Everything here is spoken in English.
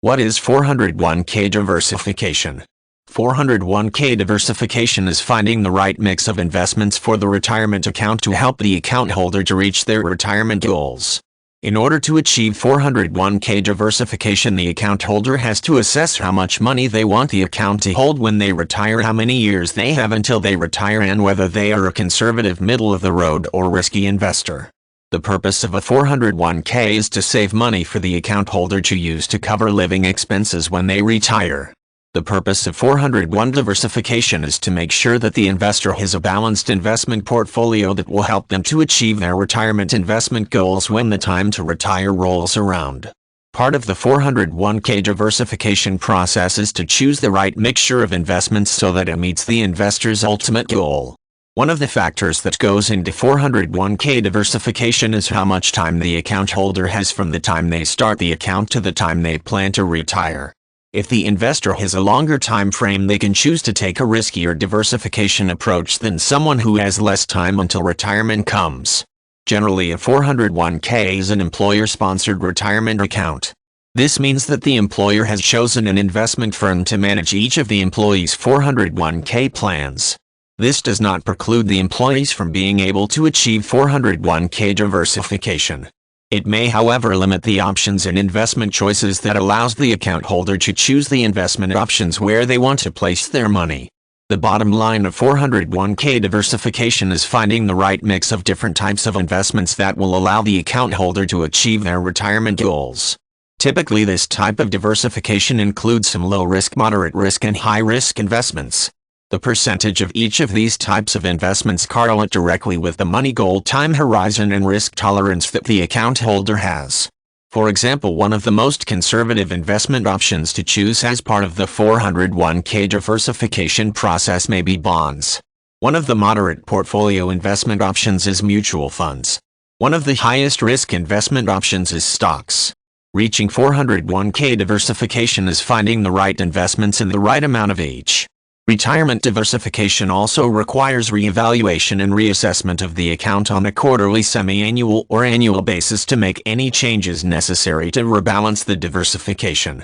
What is 401k diversification? 401k diversification is finding the right mix of investments for the retirement account to help the account holder to reach their retirement goals. In order to achieve 401k diversification, the account holder has to assess how much money they want the account to hold when they retire, how many years they have until they retire, and whether they are a conservative, middle-of-the-road, or risky investor. The purpose of a 401k is to save money for the account holder to use to cover living expenses when they retire. The purpose of 401k diversification is to make sure that the investor has a balanced investment portfolio that will help them to achieve their retirement investment goals when the time to retire rolls around. Part of the 401k diversification process is to choose the right mixture of investments so that it meets the investor's ultimate goal. One of the factors that goes into 401k diversification is how much time the account holder has from the time they start the account to the time they plan to retire. If the investor has a longer time frame, they can choose to take a riskier diversification approach than someone who has less time until retirement comes. Generally, a 401k is an employer-sponsored retirement account. This means that the employer has chosen an investment firm to manage each of the employees' 401k plans. This does not preclude the employees from being able to achieve 401k diversification. It may, however, limit the options and investment choices that allows the account holder to choose the investment options where they want to place their money. The bottom line of 401k diversification is finding the right mix of different types of investments that will allow the account holder to achieve their retirement goals. Typically, this type of diversification includes some low-risk, moderate-risk, and high-risk investments. The percentage of each of these types of investments correlate directly with the money goal, time horizon, and risk tolerance that the account holder has. For example, one of the most conservative investment options to choose as part of the 401k diversification process may be bonds. One of the moderate portfolio investment options is mutual funds. One of the highest risk investment options is stocks. Reaching 401k diversification is finding the right investments in the right amount of each. Retirement diversification also requires reevaluation and reassessment of the account on a quarterly, semi-annual, or annual basis to make any changes necessary to rebalance the diversification.